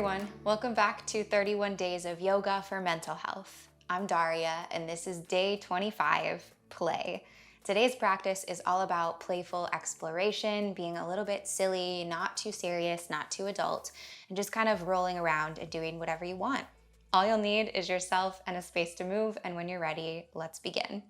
everyone, welcome back to 31 Days of Yoga for Mental Health. I'm Daria and this is day 25, play. Today's practice is all about playful exploration, being a little bit silly, not too serious, not too adult, and just kind of rolling around and doing whatever you want. All you'll need is yourself and a space to move, and when you're ready, let's begin.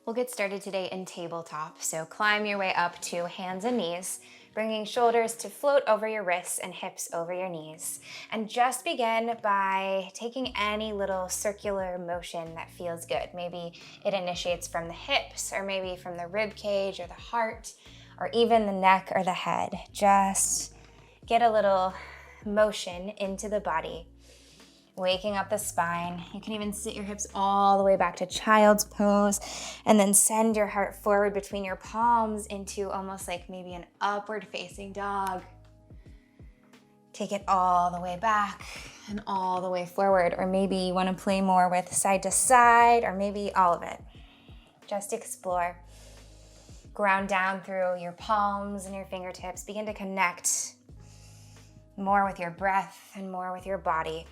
We'll get started today in tabletop, so climb your way up to hands and knees, bringing shoulders to float over your wrists and hips over your knees. And just begin by taking any little circular motion that feels good. Maybe it initiates from the hips, or maybe from the rib cage or the heart, or even the neck or the head. Just get a little motion into the body, waking up the spine. You can even sit your hips all the way back to child's pose, and then send your heart forward between your palms into almost like maybe an upward facing dog. Take it all the way back and all the way forward, or maybe you want to play more with side to side, or maybe all of it. Just explore. Ground down through your palms and your fingertips. Begin to connect more with your breath and more with your body.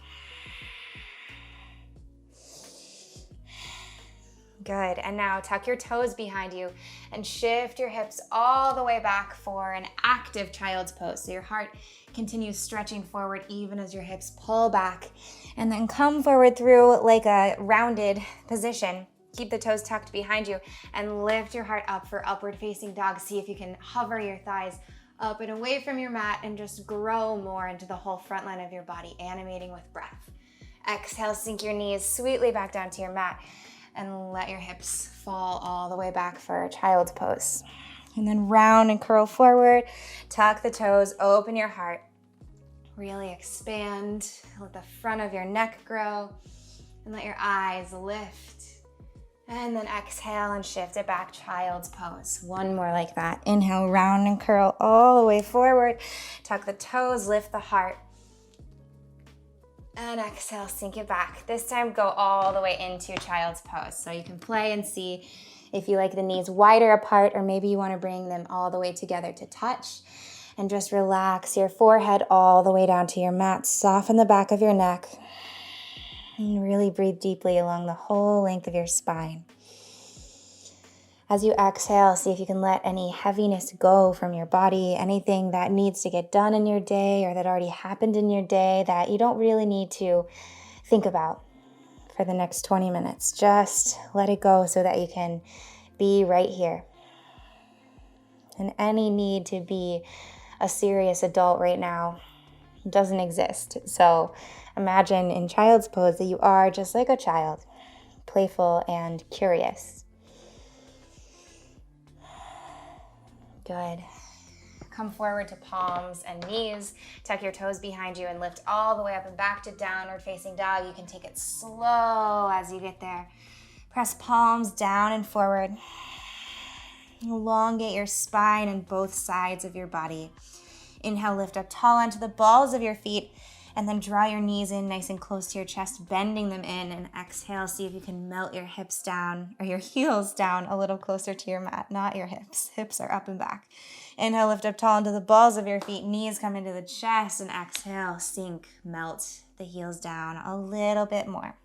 Good, and now tuck your toes behind you and shift your hips all the way back for an active child's pose. So your heart continues stretching forward even as your hips pull back, and then come forward through like a rounded position. Keep the toes tucked behind you and lift your heart up for upward facing dog. See if you can hover your thighs up and away from your mat and just grow more into the whole front line of your body, animating with breath. Exhale, sink your knees sweetly back down to your mat, and let your hips fall all the way back for child's pose. And then round and curl forward, tuck the toes, open your heart, really expand, let the front of your neck grow, and let your eyes lift. And then exhale and shift it back, child's pose. One more like that. Inhale, round and curl all the way forward, tuck the toes, lift the heart. And exhale, sink it back. This time, go all the way into child's pose. So you can play and see if you like the knees wider apart, or maybe you want to bring them all the way together to touch. And just relax your forehead all the way down to your mat. Soften the back of your neck. And really breathe deeply along the whole length of your spine. As you exhale, see if you can let any heaviness go from your body, anything that needs to get done in your day or that already happened in your day that you don't really need to think about for the next 20 minutes. Just let it go so that you can be right here. And any need to be a serious adult right now doesn't exist. So imagine in child's pose that you are just like a child, playful and curious. Good. Come forward to palms and knees. Tuck your toes behind you and lift all the way up and back to downward facing dog. You can take it slow as you get there. Press palms down and forward. Elongate your spine and both sides of your body. Inhale, lift up tall onto the balls of your feet, and then draw your knees in nice and close to your chest, bending them in, and exhale. See if you can melt your hips down, or your heels down a little closer to your mat, not your hips. Hips are up and back. Inhale, lift up tall into the balls of your feet, knees come into the chest, and exhale, sink, melt the heels down a little bit more.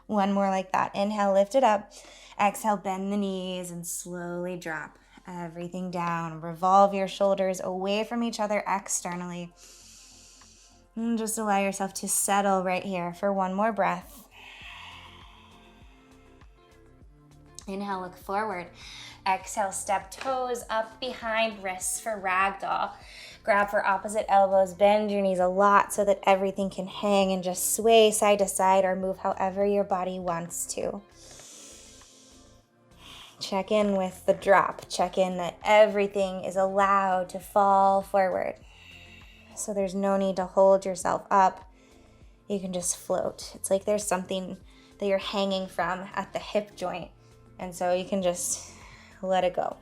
One more like that. Inhale, lift it up. Exhale, bend the knees and slowly drop everything down. Revolve your shoulders away from each other externally. And just allow yourself to settle right here for one more breath. Inhale, look forward. Exhale, step toes up behind wrists for Ragdoll. Grab for opposite elbows, bend your knees a lot so that everything can hang, and just sway side to side or move however your body wants to. Check in with the drop. Check in that everything is allowed to fall forward. So there's no need to hold yourself up. You can just float. It's like there's something that you're hanging from at the hip joint. And so you can just let it go.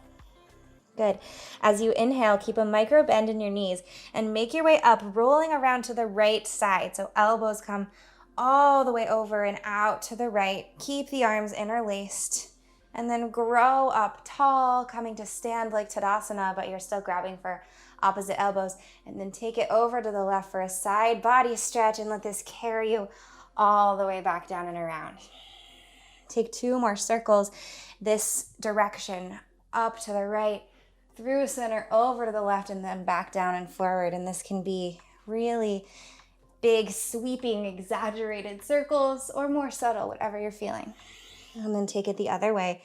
Good. As you inhale, keep a micro bend in your knees and make your way up, rolling around to the right side. So elbows come all the way over and out to the right. Keep the arms interlaced. And then grow up tall, coming to stand like Tadasana, but you're still grabbing for opposite elbows, and then take it over to the left for a side body stretch and let this carry you all the way back down and around. Take 2 more circles this direction, up to the right, through center, over to the left, and then back down and forward. And this can be really big, sweeping, exaggerated circles or more subtle, whatever you're feeling. And then take it the other way,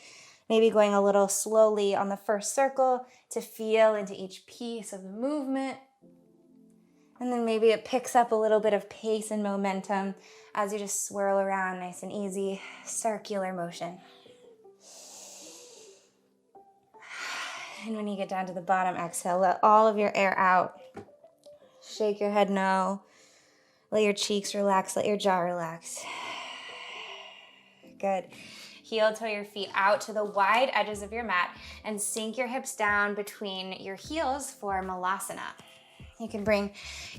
maybe going a little slowly on the first circle to feel into each piece of the movement. And then maybe it picks up a little bit of pace and momentum as you just swirl around, nice and easy, circular motion. And when you get down to the bottom, exhale, let all of your air out. Shake your head no. Let your cheeks relax, let your jaw relax. Good. Heel toe your feet out to the wide edges of your mat and sink your hips down between your heels for Malasana. You can bring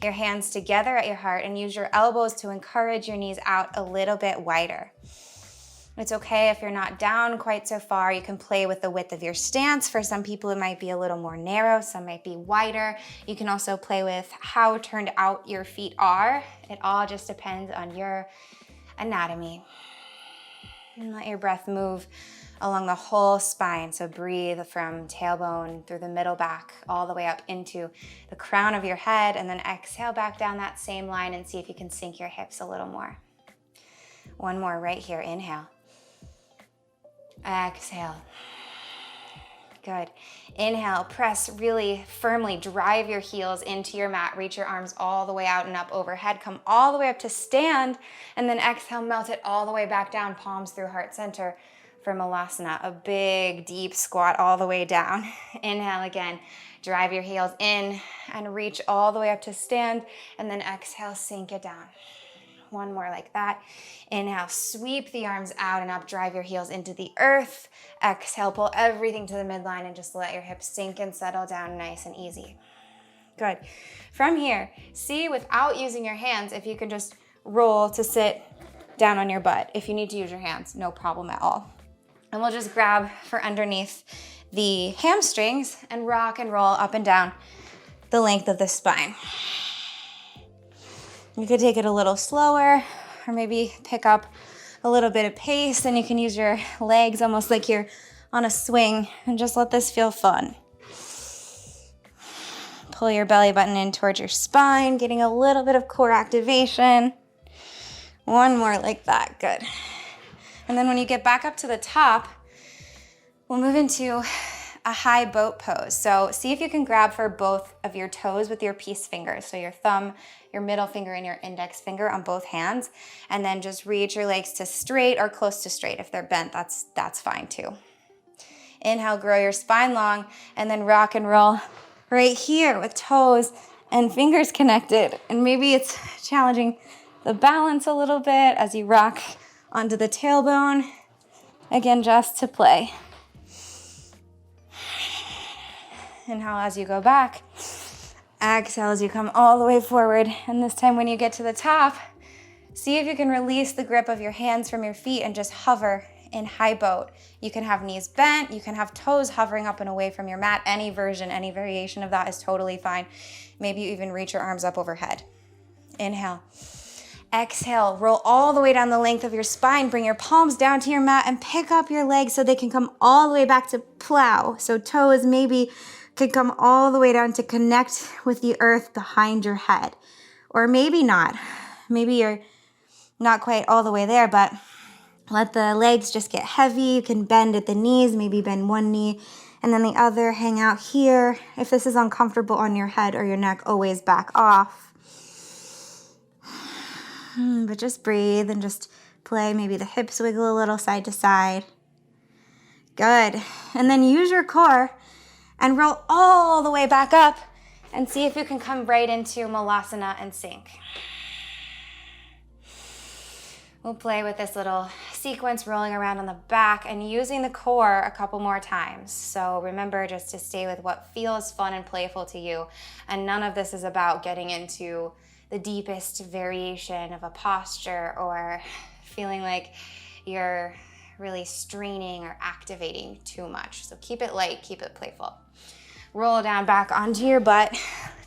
your hands together at your heart and use your elbows to encourage your knees out a little bit wider. It's okay if you're not down quite so far. You can play with the width of your stance. For some people, it might be a little more narrow. Some might be wider. You can also play with how turned out your feet are. It all just depends on your anatomy. And let your breath move along the whole spine. So breathe from tailbone through the middle back, all the way up into the crown of your head, and then exhale back down that same line and see if you can sink your hips a little more. One more right here. Inhale. Exhale. Good. Inhale, press really firmly, drive your heels into your mat, reach your arms all the way out and up overhead, come all the way up to stand, and then exhale, melt it all the way back down, palms through heart center for Malasana, a big deep squat all the way down. Inhale again, drive your heels in and reach all the way up to stand, and then exhale, sink it down. One more like that. Inhale, sweep the arms out and up, drive your heels into the earth. Exhale, pull everything to the midline and just let your hips sink and settle down nice and easy. Good. From here, see without using your hands if you can just roll to sit down on your butt. If you need to use your hands, no problem at all. And we'll just grab for underneath the hamstrings and rock and roll up and down the length of the spine. You could take it a little slower or maybe pick up a little bit of pace, and you can use your legs almost like you're on a swing and just let this feel fun. Pull your belly button in towards your spine, getting a little bit of core activation. One more like that, good. And then when you get back up to the top, we'll move into a high boat pose. So see if you can grab for both of your toes with your peace fingers. So your thumb, your middle finger, and your index finger on both hands. And then just reach your legs to straight or close to straight. If they're bent, that's fine too. Inhale, grow your spine long, and then rock and roll right here with toes and fingers connected. And maybe it's challenging the balance a little bit as you rock onto the tailbone. Again, just to play. Inhale as you go back. Exhale as you come all the way forward. And this time when you get to the top, see if you can release the grip of your hands from your feet and just hover in high boat. You can have knees bent. You can have toes hovering up and away from your mat. Any version, any variation of that is totally fine. Maybe you even reach your arms up overhead. Inhale. Exhale, roll all the way down the length of your spine. Bring your palms down to your mat and pick up your legs so they can come all the way back to plow. So toes maybe could come all the way down to connect with the earth behind your head. Or maybe not. Maybe you're not quite all the way there, but let the legs just get heavy. You can bend at the knees, maybe bend one knee, and then the other hang out here. If this is uncomfortable on your head or your neck, always back off. But just breathe and just play. Maybe the hips wiggle a little side to side. Good. And then use your core and roll all the way back up and see if you can come right into Malasana and sink. We'll play with this little sequence rolling around on the back and using the core a couple more times. So remember just to stay with what feels fun and playful to you. And none of this is about getting into the deepest variation of a posture or feeling like you're really straining or activating too much. So keep it light, keep it playful. roll down back onto your butt.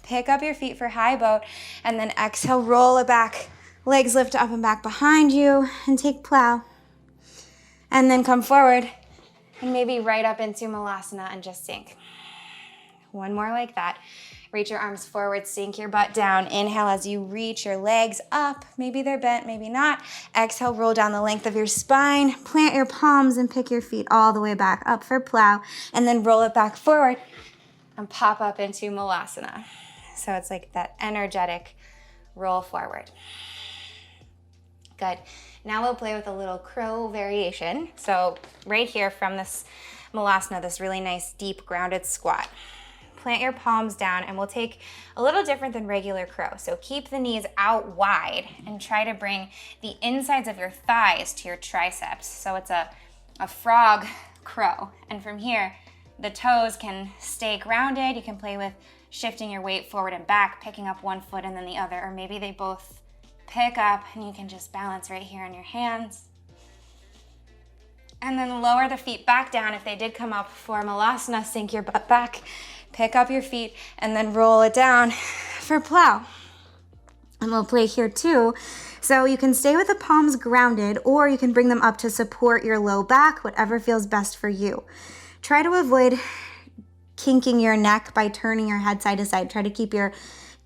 Pick up your feet for high boat, and then exhale, roll it back. Legs lift up and back behind you, and take plow. And then come forward, and maybe right up into Malasana and just sink. One more like that. Reach your arms forward, sink your butt down. Inhale as you reach your legs up. Maybe they're bent, maybe not. Exhale, roll down the length of your spine. Plant your palms and pick your feet all the way back up for plow. And then roll it back forward and pop up into Malasana. So it's like that energetic roll forward. Good. Now we'll play with a little crow variation. So right here from this Malasana, this really nice, deep, grounded squat. Plant your palms down, and we'll take a little different than regular crow. So keep the knees out wide and try to bring the insides of your thighs to your triceps. So it's a frog crow. And from here, the toes can stay grounded. You can play with shifting your weight forward and back, picking up one foot and then the other, or maybe they both pick up and you can just balance right here on your hands. And then lower the feet back down. If they did come up for Malasana, sink your butt back. Pick up your feet and then roll it down for plow. And we'll play here too. So you can stay with the palms grounded, or you can bring them up to support your low back, whatever feels best for you. Try to avoid kinking your neck by turning your head side to side. Try to keep your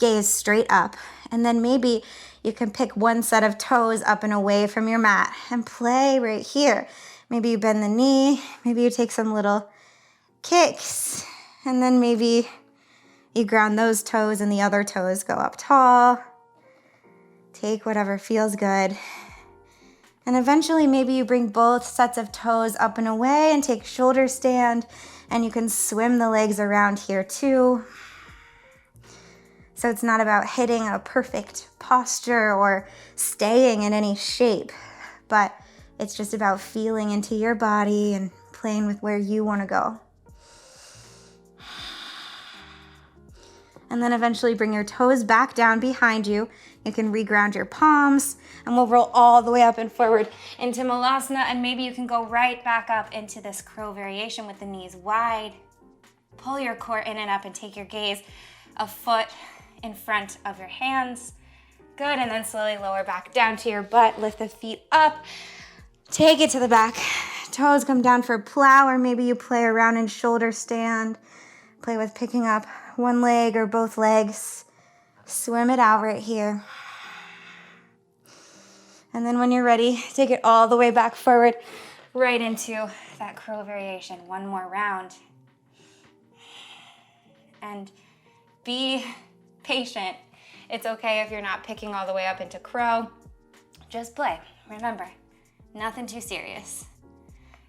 gaze straight up. And then maybe you can pick one set of toes up and away from your mat and play right here. Maybe you bend the knee. Maybe you take some little kicks. And then maybe you ground those toes and the other toes go up tall. Take whatever feels good. And eventually maybe you bring both sets of toes up and away and take shoulder stand, and you can swim the legs around here too. So it's not about hitting a perfect posture or staying in any shape, but it's just about feeling into your body and playing with where you want to go. And then eventually bring your toes back down behind you. You can reground your palms, and we'll roll all the way up and forward into Malasana, and maybe you can go right back up into this crow variation with the knees wide. Pull your core in and up and take your gaze a foot in front of your hands. Good, and then slowly lower back down to your butt. Lift the feet up. Take it to the back. Toes come down for plow, or maybe you play around in shoulder stand. Play with picking up one leg or both legs. Swim it out right here. And then when you're ready, take it all the way back forward, right into that crow variation. One more round. And be patient. It's okay if you're not picking all the way up into crow. Just play. Remember, nothing too serious.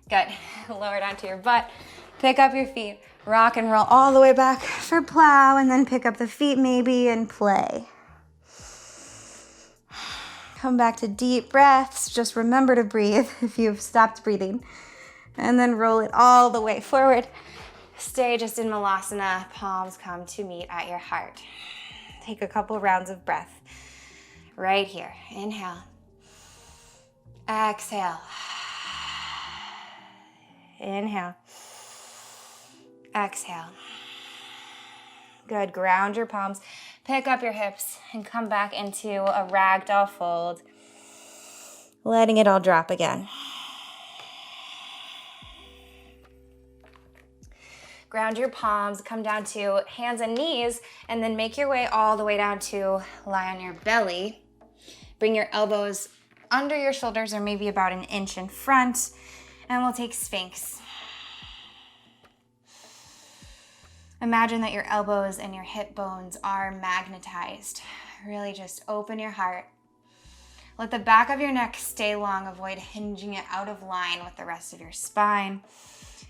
Good. Lower down to your butt. Pick up your feet. Rock and roll all the way back for plow, and then pick up the feet maybe and play. Come back to deep breaths. Just remember to breathe if you've stopped breathing. And then roll it all the way forward. Stay just in Malasana. Palms come to meet at your heart. Take a couple rounds of breath right here. Inhale. Exhale. Inhale. Exhale. Good. Ground your palms. Pick up your hips and come back into a ragdoll fold. Letting it all drop again. Ground your palms. Come down to hands and knees, and then make your way all the way down to lie on your belly. Bring your elbows under your shoulders, or maybe about an inch in front, and we'll take Sphinx. Imagine that your elbows and your hip bones are magnetized. Really just open your heart. Let the back of your neck stay long. Avoid hinging it out of line with the rest of your spine.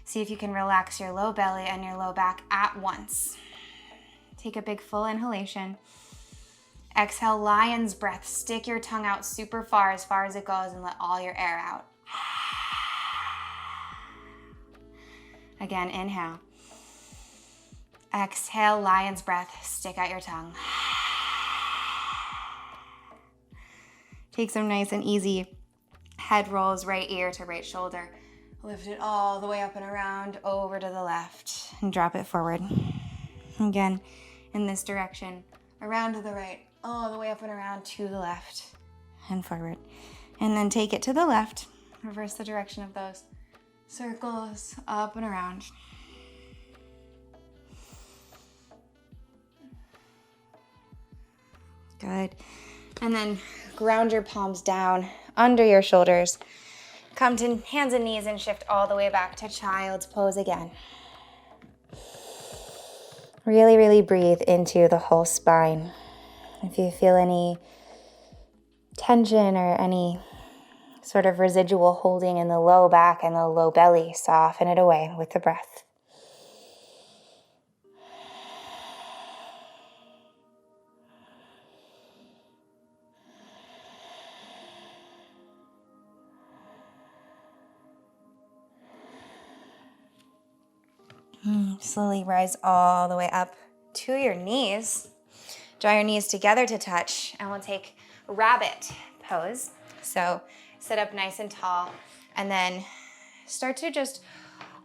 See if you can relax your low belly and your low back at once. Take a big full inhalation. Exhale, lion's breath. Stick your tongue out super far as it goes, and let all your air out. Again, inhale. Exhale, lion's breath. Stick out your tongue. Take some nice and easy head rolls, right ear to right shoulder. Lift it all the way up and around, over to the left, and drop it forward. Again, in this direction, around to the right, all the way up and around to the left and forward. And then take it to the left, reverse the direction of those circles, up and around. Good. And then ground your palms down under your shoulders. Come to hands and knees and shift all the way back to child's pose again. Really, really breathe into the whole spine. If you feel any tension or any sort of residual holding in the low back and the low belly, soften it away with the breath. Slowly rise all the way up to your knees. Draw your knees together to touch, and we'll take rabbit pose. So sit up nice and tall, and then start to just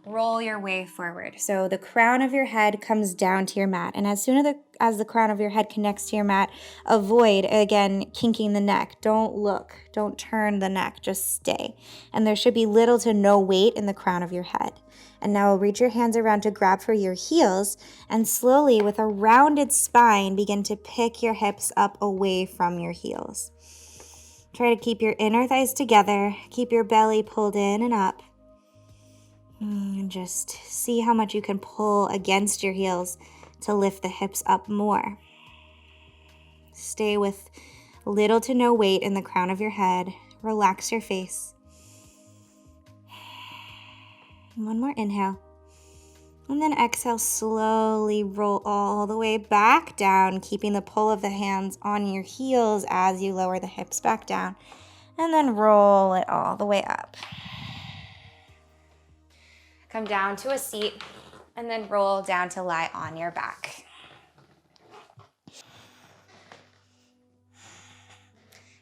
roll your way forward. So the crown of your head comes down to your mat, and as soon as the crown of your head connects to your mat, avoid, again, kinking the neck. Don't look. Don't turn the neck. Just stay. And there should be little to no weight in the crown of your head. And now reach your hands around to grab for your heels, and slowly, with a rounded spine, begin to pick your hips up away from your heels. Try to keep your inner thighs together. Keep your belly pulled in and up. And just see how much you can pull against your heels to lift the hips up more. Stay with little to no weight in the crown of your head. Relax your face. One more inhale. And then exhale, slowly roll all the way back down, keeping the pull of the hands on your heels as you lower the hips back down. And then roll it all the way up. Come down to a seat, and then roll down to lie on your back.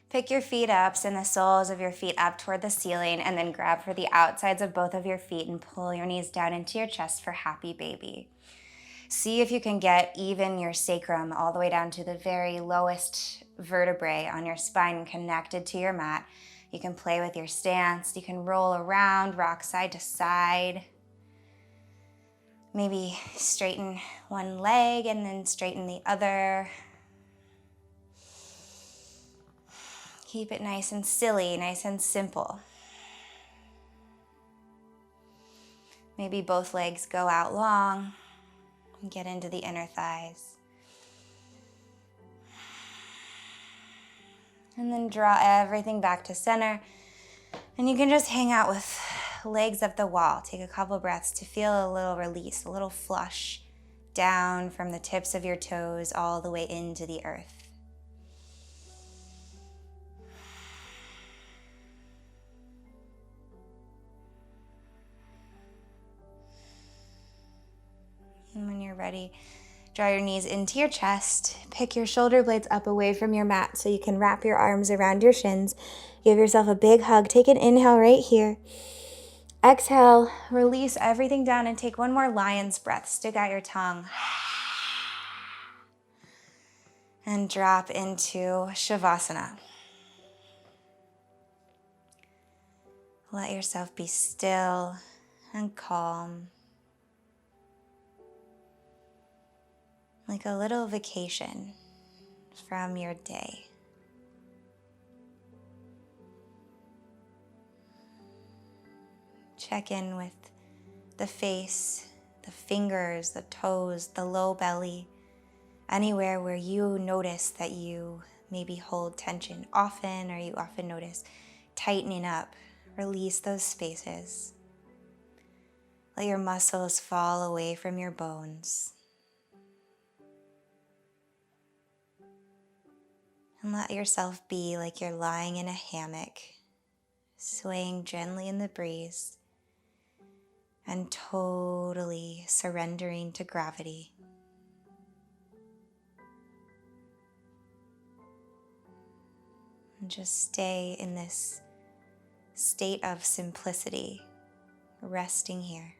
Pick your feet up, send the soles of your feet up toward the ceiling, and then grab for the outsides of both of your feet and pull your knees down into your chest for happy baby. See if you can get even your sacrum all the way down to the very lowest vertebrae on your spine connected to your mat. You can play with your stance. You can roll around, rock side to side. Maybe straighten one leg and then straighten the other. Keep it nice and silly, nice and simple. Maybe both legs go out long and get into the inner thighs. And then draw everything back to center. And you can just hang out with legs up the wall. Take a couple breaths to feel a little release, a little flush down from the tips of your toes all the way into the earth. And when you're ready, draw your knees into your chest. Pick your shoulder blades up away from your mat so you can wrap your arms around your shins. Give yourself a big hug. Take an inhale right here. Exhale, release everything down and take one more lion's breath. Stick out your tongue. And drop into Shavasana. Let yourself be still and calm. Like a little vacation from your day. Check in with the face, the fingers, the toes, the low belly, anywhere where you notice that you maybe hold tension often, or you often notice tightening up. Release those spaces. Let your muscles fall away from your bones. And let yourself be like you're lying in a hammock, swaying gently in the breeze, and totally surrendering to gravity. And just stay in this state of simplicity, resting here.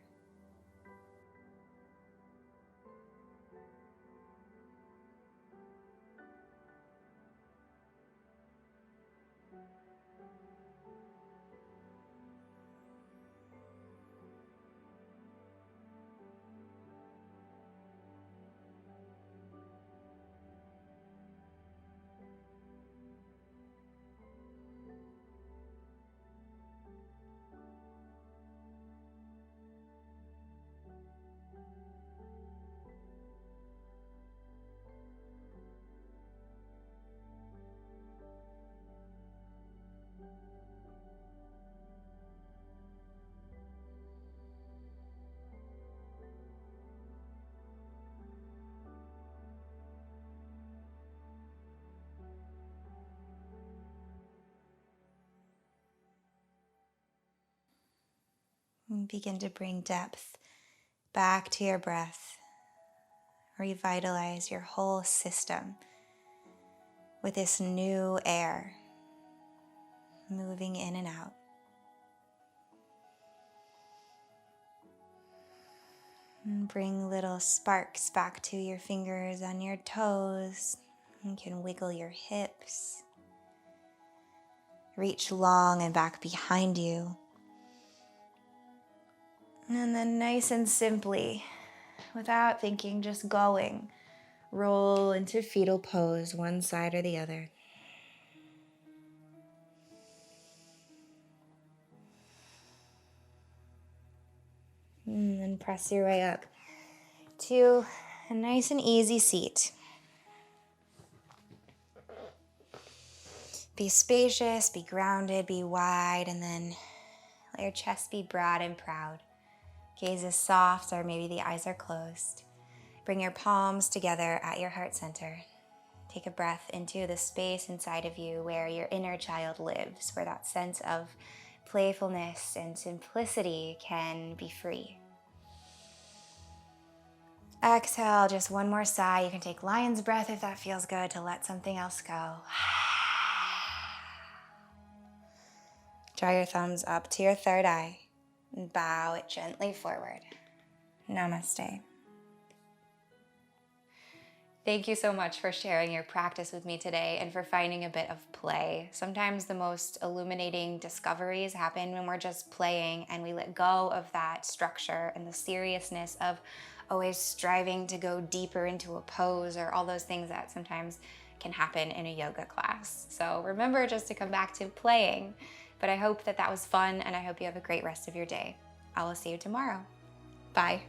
And begin to bring depth back to your breath. Revitalize your whole system with this new air moving in and out. And bring little sparks back to your fingers on your toes. You can wiggle your hips. Reach long and back behind you. And then nice and simply, without thinking, just going, roll into fetal pose, one side or the other. And then press your way up to a nice and easy seat. Be spacious, be grounded, be wide, and then let your chest be broad and proud. Gaze is soft, or maybe the eyes are closed. Bring your palms together at your heart center. Take a breath into the space inside of you where your inner child lives, where that sense of playfulness and simplicity can be free. Exhale, just one more sigh. You can take lion's breath if that feels good to let something else go. Draw your thumbs up to your third eye and bow it gently forward. Namaste. Thank you so much for sharing your practice with me today and for finding a bit of play. Sometimes the most illuminating discoveries happen when we're just playing and we let go of that structure and the seriousness of always striving to go deeper into a pose or all those things that sometimes can happen in a yoga class. So remember just to come back to playing. But I hope that was fun, and I hope you have a great rest of your day. I will see you tomorrow. Bye.